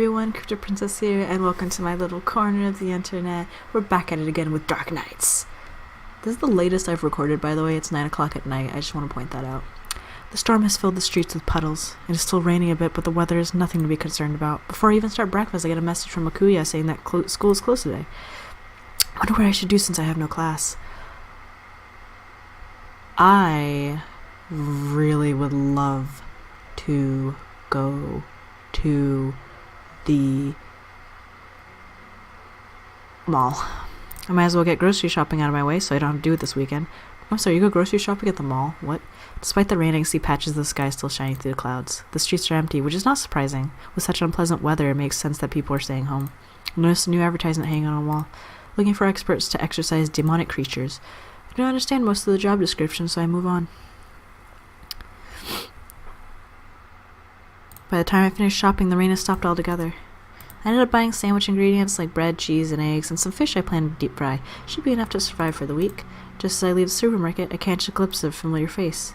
everyone, CryptidPrincess here, and welcome to my little corner of the internet. We're back at it again with Dark Nights. This is the latest I've recorded, by the way. It's 9 o'clock at night. I just want to point that out. The storm has filled the streets with puddles. It is still raining a bit, but the weather is nothing to be concerned about. Before I even start breakfast, I get a message from Akuya saying that school is closed today. I wonder what I should do since I have no class. I really would love to go to the mall. I might as well get grocery shopping out of my way so I don't have to do it this weekend. I'm sorry, you go grocery shopping at the mall? What? Despite the rain, I see patches of the sky still shining through the clouds. The streets are empty, which is not surprising. With such unpleasant weather, it makes sense that people are staying home. I noticed a new advertisement hanging on a wall, looking for experts to exorcise demonic creatures. I don't understand most of the job description, so I move on. By the time I finished shopping, the rain has stopped altogether. I ended up buying sandwich ingredients like bread, cheese, and eggs, and some fish I plan to deep fry. Should be enough to survive for the week. Just as I leave the supermarket, I catch a glimpse of a familiar face.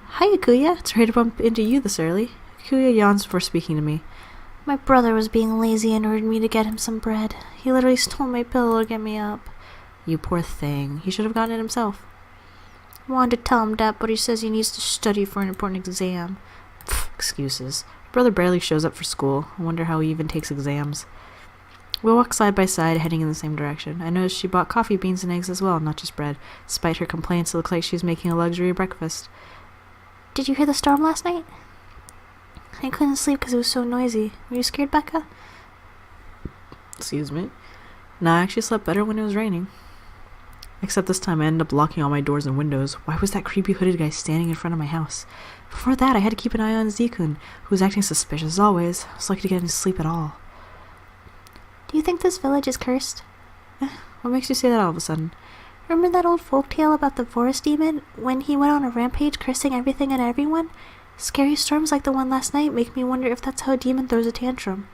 Hi, Akuya. It's rare to bump into you this early. Akuya yawns before speaking to me. My brother was being lazy and ordered me to get him some bread. He literally stole my pillow to get me up. You poor thing. He should have gotten it himself. I wanted to tell him that, but he says he needs to study for an important exam. Pfft, excuses. Your brother barely shows up for school. I wonder how he even takes exams. We walk side by side, heading in the same direction. I noticed she bought coffee beans and eggs as well, not just bread. Despite her complaints, it looks like she's making a luxury breakfast. Did you hear the storm last night? I couldn't sleep because it was so noisy. Were you scared, Becca? Excuse me? No, I actually slept better when it was raining. Except this time I ended up locking all my doors and windows. Why was that creepy hooded guy standing in front of my house? Before that, I had to keep an eye on Zekun, who was acting suspicious as always. I was lucky to get any sleep at all. Do you think this village is cursed? What makes you say that all of a sudden? Remember that old folktale about the forest demon, when he went on a rampage cursing everything and everyone? Scary storms like the one last night make me wonder if that's how a demon throws a tantrum.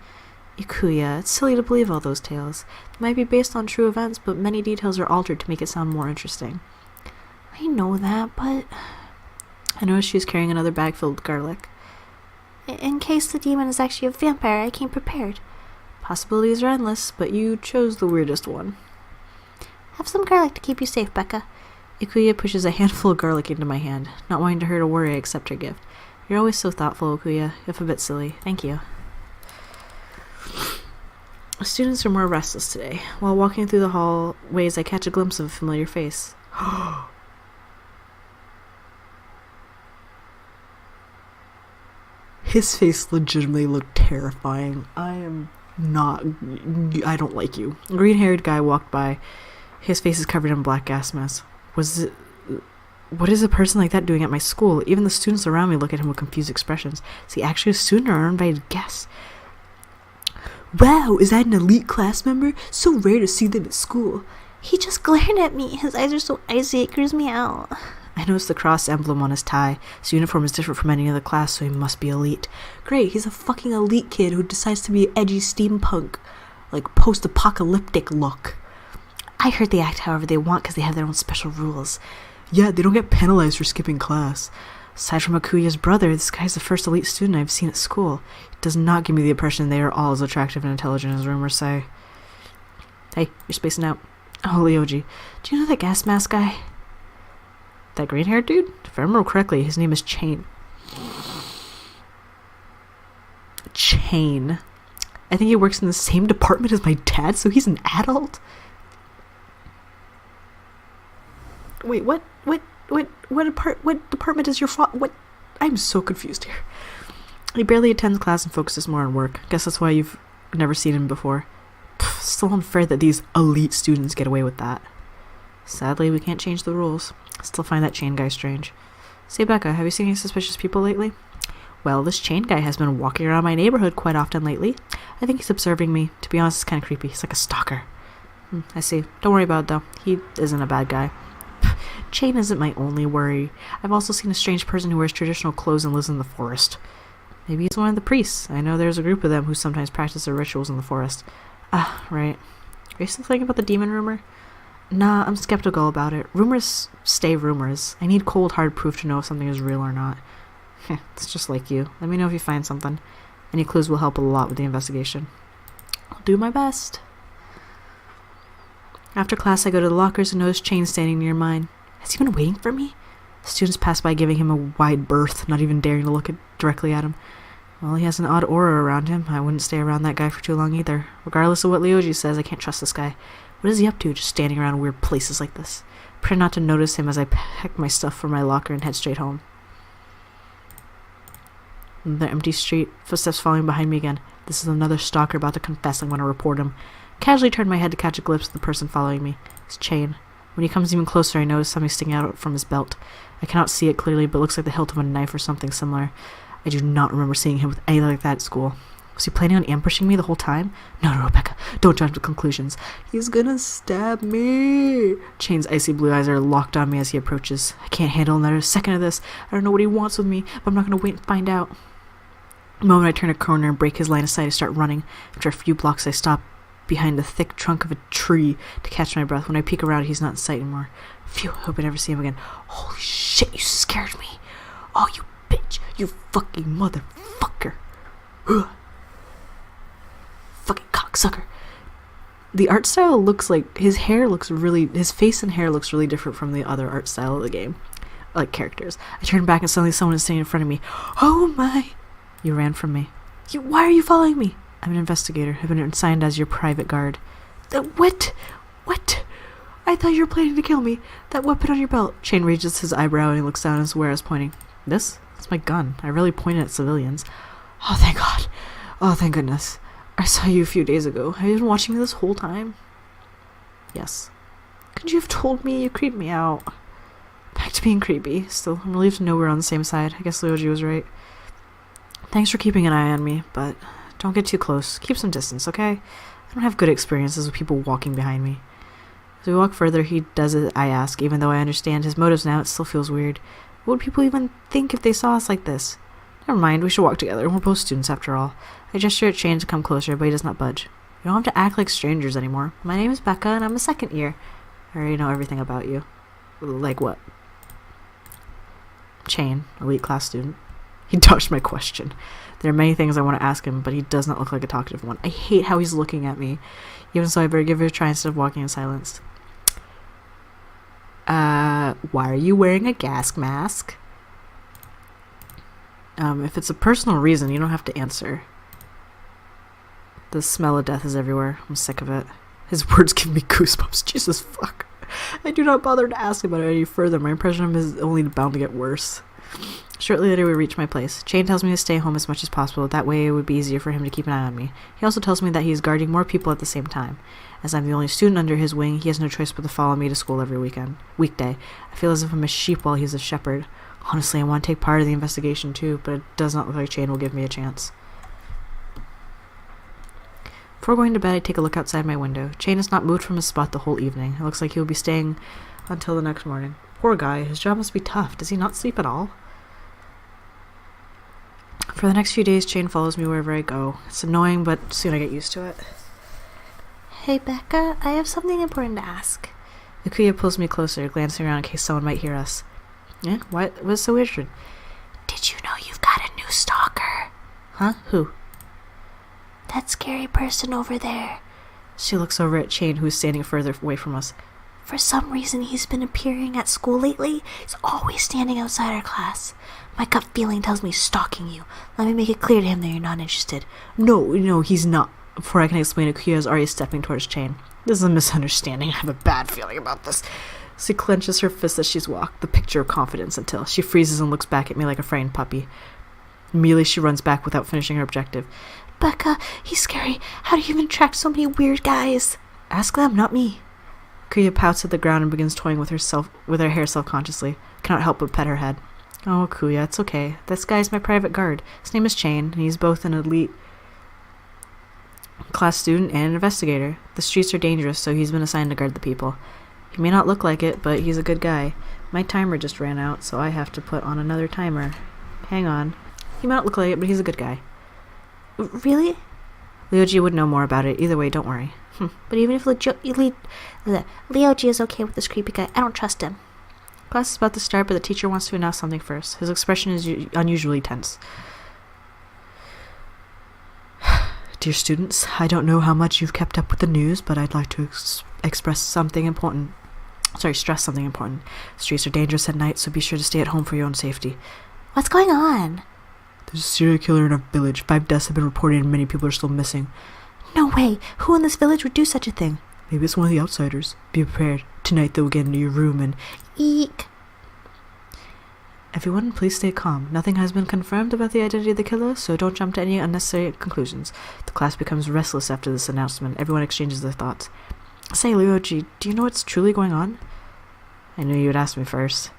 Ikuya, it's silly to believe all those tales. They might be based on true events, but many details are altered to make it sound more interesting. I know that, but... I noticed she was carrying another bag filled with garlic. In case the demon is actually a vampire, I came prepared. Possibilities are endless, but you chose the weirdest one. Have some garlic to keep you safe, Becca. Ikuya pushes a handful of garlic into my hand. Not wanting her to worry, I accept her gift. You're always so thoughtful, Ikuya, if a bit silly. Thank you. The students are more restless today. While walking through the hallways, I catch a glimpse of a familiar face. His face legitimately looked terrifying. I don't like you. A green-haired guy walked by. His face is covered in black gas mask. What is a person like that doing at my school? Even the students around me look at him with confused expressions. Is he actually a student or an uninvited guest? Wow, is that an elite class member? So rare to see them at school. He just glared at me. His eyes are so icy, it creeps me out. I noticed the cross emblem on his tie. His uniform is different from any other class, so he must be elite. Great, he's a fucking elite kid who decides to be edgy steampunk, like post-apocalyptic look. I heard they act however they want because they have their own special rules. Yeah, they don't get penalized for skipping class. Aside from Akuya's brother, this guy's the first elite student I've seen at school. It does not give me the impression they are all as attractive and intelligent as rumors say. Hey, you're spacing out. Oh, Leoji, do you know that gas mask guy? That green-haired dude? If I remember correctly, his name is Chain. Chain. I think he works in the same department as my dad, so he's an adult? Wait, what department is your father? What? I'm so confused here. He barely attends class and focuses more on work. Guess that's why you've never seen him before. Pff, still unfair that these elite students get away with that. Sadly, we can't change the rules. Still find that Chain guy strange. Say, Becca, have you seen any suspicious people lately? Well, this Chain guy has been walking around my neighborhood quite often lately. I think he's observing me. To be honest, it's kind of creepy. He's like a stalker. I see. Don't worry about it, though. He isn't a bad guy. Chain isn't my only worry. I've also seen a strange person who wears traditional clothes and lives in the forest. Maybe he's one of the priests. I know there's a group of them who sometimes practice their rituals in the forest. Ah, right. Are you still thinking about the demon rumor? Nah, I'm skeptical about it. Rumors stay rumors. I need cold, hard proof to know if something is real or not. It's just like you. Let me know if you find something. Any clues will help a lot with the investigation. I'll do my best. After class, I go to the lockers and notice Chain standing near mine. Has he been waiting for me? Students pass by, giving him a wide berth, not even daring to look directly at him. Well, he has an odd aura around him. I wouldn't stay around that guy for too long either. Regardless of what Leoji says, I can't trust this guy. What is he up to, just standing around weird places like this? Pray not to notice him as I pack my stuff from my locker and head straight home. The empty street, footsteps following behind me again. This is another stalker about to confess. I'm going to report him. Casually turn my head to catch a glimpse of the person following me. It's Chain. When he comes even closer, I notice something sticking out from his belt. I cannot see it clearly, but it looks like the hilt of a knife or something similar. I do not remember seeing him with anything like that at school. Was he planning on ambushing me the whole time? No, Rebecca, don't jump to conclusions. He's gonna stab me. Chain's icy blue eyes are locked on me as he approaches. I can't handle another second of this. I don't know what he wants with me, but I'm not gonna wait and find out. The moment I turn a corner and break his line of sight, I start running. After a few blocks, I stop behind the thick trunk of a tree to catch my breath. When I peek around, he's not in sight anymore. Phew, I hope I never see him again. Holy shit, you scared me. Oh, you bitch. You fucking motherfucker. Ugh. Fucking cocksucker. The art style looks like his face and hair looks really different from the other art style of the game, like characters. I turn back and suddenly someone is standing in front of me. Oh my. You ran from me. Why are you following me? I'm an investigator. I've been assigned as your private guard. What? I thought you were planning to kill me. That weapon on your belt. Chain raises his eyebrow and he looks down as where I was pointing. This? That's my gun. I really pointed at civilians. Oh, thank God. Oh, thank goodness. I saw you a few days ago. Have you been watching me this whole time? Yes. Could you have told me? You creeped me out. Back to being creepy. Still, I'm relieved to know we're on the same side. I guess Leoji was right. Thanks for keeping an eye on me, but don't get too close. Keep some distance, okay? I don't have good experiences with people walking behind me. As we walk further, he does as I ask. Even though I understand his motives now, it still feels weird. What would people even think if they saw us like this? Never mind, we should walk together. We're both students after all. I gesture at Chain to come closer, but he does not budge. You don't have to act like strangers anymore. My name is Becca, and I'm a second year. I already know everything about you. Like what? Chain, elite class student. He dodged my question. There are many things I want to ask him, but he does not look like a talkative one. I hate how he's looking at me. Even so, I better give it a try instead of walking in silence. Why are you wearing a gas mask? If it's a personal reason, you don't have to answer. The smell of death is everywhere. I'm sick of it. His words give me goosebumps. Jesus fuck. I do not bother to ask about it any further. My impression of him is only bound to get worse. Shortly later, we reach my place. Chain tells me to stay home as much as possible. That way it would be easier for him to keep an eye on me. He also tells me that he is guarding more people at the same time. As I'm the only student under his wing, he has no choice but to follow me to school every weekday. I feel as if I'm a sheep while he's a shepherd. Honestly, I want to take part of the investigation too, but it does not look like Chain will give me a chance. Before going to bed, I take a look outside my window. Chain has not moved from his spot the whole evening. It looks like he will be staying until the next morning. Poor guy, his job must be tough. Does he not sleep at all? For the next few days, Chain follows me wherever I go. It's annoying, but soon I get used to it. Hey, Becca, I have something important to ask. Akuya pulls me closer, glancing around in case someone might hear us. Yeah? What? What's so weird? Did you know you've got a new stalker? Huh? Who? That scary person over there. She looks over at Chain, who's standing further away from us. For some reason, he's been appearing at school lately. He's always standing outside our class. My gut feeling tells me he's stalking you. Let me make it clear to him that you're not interested. No, he's not. Before I can explain it, Akuya is already stepping towards Chain. This is a misunderstanding. I have a bad feeling about this. She clenches her fist as she's walked, the picture of confidence, until she freezes and looks back at me like a frightened puppy. Immediately, she runs back without finishing her objective. Becca, he's scary. How do you even attract so many weird guys? Ask them, not me. Kuya pouts at the ground and begins toying with her hair self-consciously. Cannot help but pet her head. Oh, Kuya, it's okay. This guy's my private guard. His name is Chain, and he's both an elite class student and an investigator. The streets are dangerous, so he's been assigned to guard the people. He may not look like it, but he's a good guy. My timer just ran out, so I have to put on another timer. Hang on. He may not look like it, but he's a good guy. Really? Leoji would know more about it. Either way, don't worry. But even if Leoji is okay with this creepy guy, I don't trust him. Class is about to start, but the teacher wants to announce something first. His expression is unusually tense. Dear students, I don't know how much you've kept up with the news, but I'd like to stress something important. Streets are dangerous at night, so be sure to stay at home for your own safety. What's going on? There's a serial killer in our village. 5 deaths have been reported and many people are still missing. No way! Who in this village would do such a thing? Maybe it's one of the outsiders. Be prepared. Tonight they will get into your room and... Eek! Everyone, please stay calm. Nothing has been confirmed about the identity of the killer, so don't jump to any unnecessary conclusions. The class becomes restless after this announcement. Everyone exchanges their thoughts. Say, Ryoji, do you know what's truly going on? I knew you would ask me first.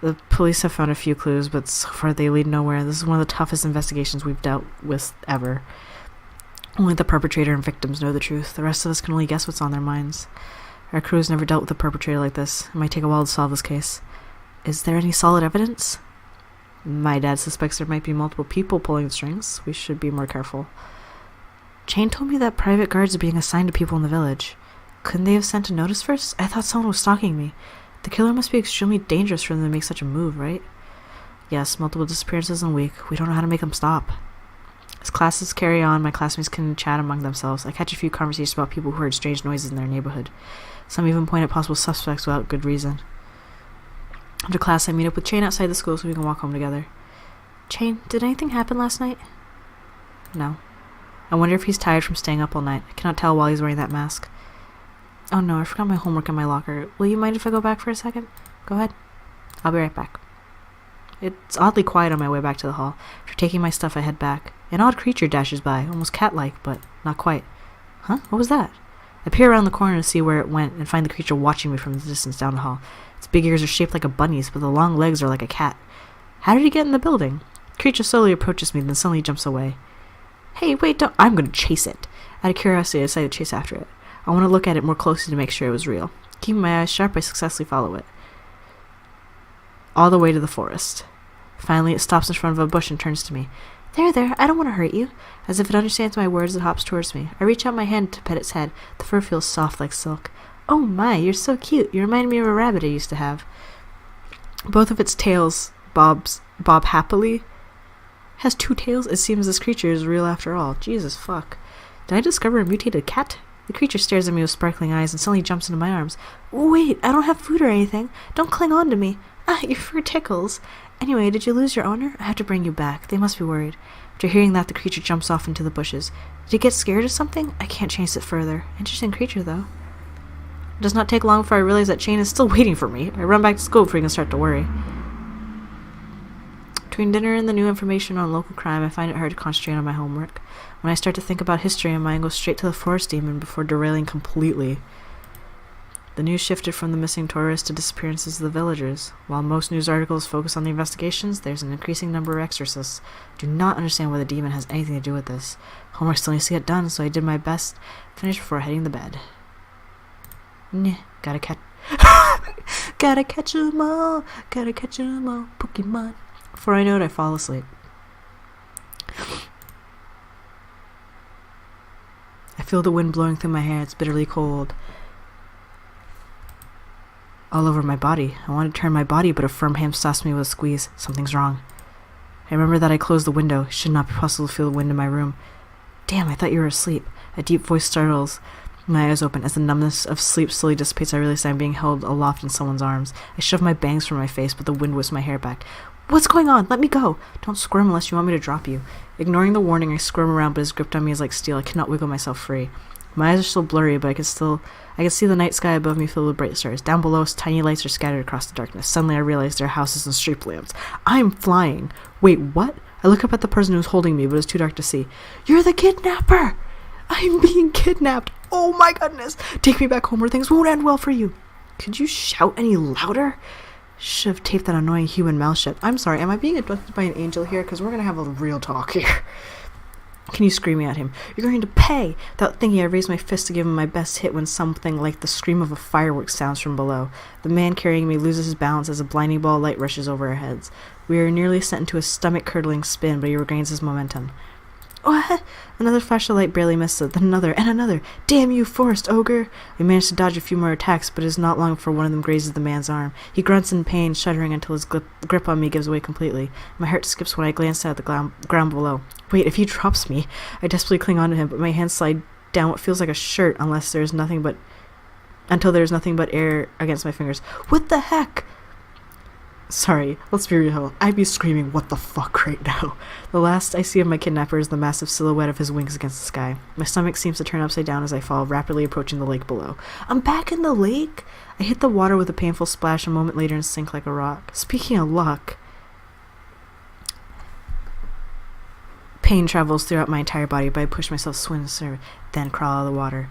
The police have found a few clues, but so far they lead nowhere. This is one of the toughest investigations we've dealt with ever. Only the perpetrator and victims know the truth. The rest of us can only guess what's on their minds. Our crew has never dealt with a perpetrator like this. It might take a while to solve this case. Is there any solid evidence? My dad suspects there might be multiple people pulling the strings. We should be more careful. Jane told me that private guards are being assigned to people in the village. Couldn't they have sent a notice first? I thought someone was stalking me. The killer must be extremely dangerous for them to make such a move, right? Yes, multiple disappearances in a week. We don't know how to make them stop. As classes carry on, my classmates can chat among themselves. I catch a few conversations about people who heard strange noises in their neighborhood. Some even point at possible suspects without good reason. After class, I meet up with Chain outside the school so we can walk home together. Chain, did anything happen last night? No. I wonder if he's tired from staying up all night. I cannot tell while he's wearing that mask. Oh no, I forgot my homework in my locker. Will you mind if I go back for a second? Go ahead. I'll be right back. It's oddly quiet on my way back to the hall. After taking my stuff, I head back. An odd creature dashes by, almost cat-like, but not quite. Huh? What was that? I peer around the corner to see where it went and find the creature watching me from the distance down the hall. Its big ears are shaped like a bunny's, but the long legs are like a cat. How did he get in the building? The creature slowly approaches me, then suddenly jumps away. Hey, wait, don't— I'm going to chase it. Out of curiosity, I decided to chase after it. I want to look at it more closely to make sure it was real. Keeping my eyes sharp, I successfully follow it. All the way to the forest. Finally, it stops in front of a bush and turns to me. There, I don't want to hurt you. As if it understands my words, it hops towards me. I reach out my hand to pet its head. The fur feels soft like silk. Oh my, you're so cute. You remind me of a rabbit I used to have. Both of its tails bob happily. Has 2 tails? It seems this creature is real after all. Jesus fuck. Did I discover a mutated cat? The creature stares at me with sparkling eyes and suddenly jumps into my arms. Wait, I don't have food or anything. Don't cling on to me. Your fur tickles. Anyway, did you lose your owner? I have to bring you back. They must be worried. After hearing that, the creature jumps off into the bushes. Did it get scared of something? I can't chase it further. Interesting creature, though. It does not take long before I realize that Chain is still waiting for me. I run back to school before he can start to worry. Between dinner and the new information on local crime, I find it hard to concentrate on my homework. When I start to think about history, my mind goes straight to the forest demon before derailing completely. The news shifted from the missing tourists to disappearances of the villagers. While most news articles focus on the investigations, there's an increasing number of exorcists. I do not understand why the demon has anything to do with this. Homework still needs to get done, so I did my best to finish before heading to bed. Gotta catch 'em all, Pokemon. Before I know it, I fall asleep. I feel the wind blowing through my hair. It's bitterly cold. All over my body. I wanted to turn my body, but a firm hand stops me with a squeeze. Something's wrong. I remember that I closed the window. It should not be possible to feel the wind in my room. Damn, I thought you were asleep. A deep voice startles. My eyes open. As the numbness of sleep slowly dissipates, I realize I'm being held aloft in someone's arms. I shove my bangs from my face, but the wind whisks my hair back. What's going on? Let me go. Don't squirm unless you want me to drop you. Ignoring the warning, I squirm around, but his grip on me is like steel. I cannot wiggle myself free. My eyes are still blurry, but I can see the night sky above me filled with bright stars. Down below us, tiny lights are scattered across the darkness. Suddenly I realize there are houses and street lamps. I'm flying. Wait, what? I look up at the person who's holding me, but it's too dark to see. You're the kidnapper! I'm being kidnapped. Oh my goodness. Take me back home where things won't end well for you. Could you shout any louder? Should have taped that annoying human mouth shut. I'm sorry, am I being abducted by an angel here? Because we're going to have a real talk here. Can you scream at him? You're going to pay! Without thinking, I raise my fist to give him my best hit when something like the scream of a firework sounds from below. The man carrying me loses his balance as a blinding ball of light rushes over our heads. We are nearly sent into a stomach-curdling spin, but he regains his momentum. What? Another flash of light barely missed it, then another, and another. Damn you, forest ogre! I managed to dodge a few more attacks, but it is not long before one of them grazes the man's arm. He grunts in pain, shuddering until his grip on me gives way completely. My heart skips when I glance at the ground below. Wait, if he drops me, I desperately cling onto him, but my hands slide down what feels like a shirt until there's nothing but air against my fingers. What the heck? Sorry, let's be real. I'd be screaming, what the fuck, right now. The last I see of my kidnapper is the massive silhouette of his wings against the sky. My stomach seems to turn upside down as I fall, rapidly approaching the lake below. I'm back in the lake? I hit the water with a painful splash a moment later and sink like a rock. Speaking of luck, pain travels throughout my entire body, but I push myself swim, then crawl out of the water.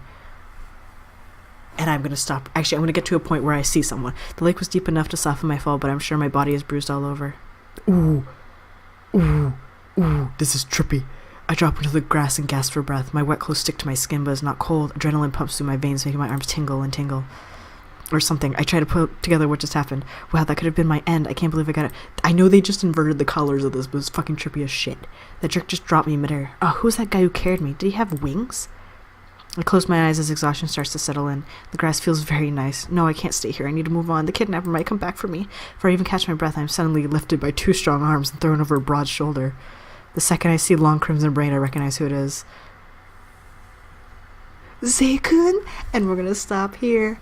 And I'm going to stop. Actually, I'm going to get to a point where I see someone. The lake was deep enough to soften my fall, but I'm sure my body is bruised all over. Ooh, this is trippy. I drop into the grass and gasp for breath. My wet clothes stick to my skin, but it's not cold. Adrenaline pumps through my veins, making my arms tingle and tingle. Or something. I try to put together what just happened. Wow, that could have been my end. I can't believe I got it. I know they just inverted the colors of this, but it's fucking trippy as shit. That jerk just dropped me midair. Oh, who's that guy who carried me? Did he have wings? I close my eyes as exhaustion starts to settle in. The grass feels very nice. No, I can't stay here. I need to move on. The kidnapper might come back for me. Before I even catch my breath, I'm suddenly lifted by two strong arms and thrown over a broad shoulder. The second I see long crimson braid, I recognize who it is. Zay-kun! And we're gonna stop here,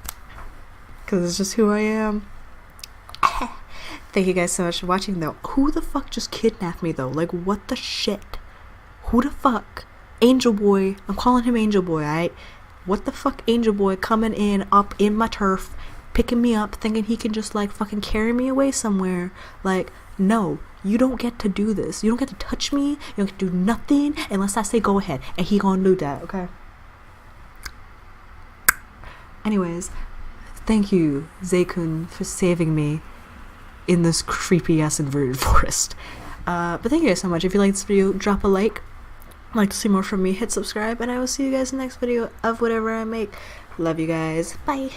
because it's just who I am. Thank you guys so much for watching, though. Who the fuck just kidnapped me, though? Like, what the shit? Who the fuck? Angel Boy. I'm calling him Angel Boy, alright? What the fuck, Angel Boy coming in, up in my turf, picking me up, thinking he can just, like, fucking carry me away somewhere. Like, no. You don't get to do this. You don't get to touch me. You don't get to do nothing unless I say go ahead. And he gonna do that, okay? Anyways, thank you, Zay-kun, for saving me in this creepy-ass inverted forest. But thank you guys so much. If you like this video, drop a like. Like to see more from me, hit subscribe, and I will see you guys in the next video of whatever I make. Love you guys. Bye.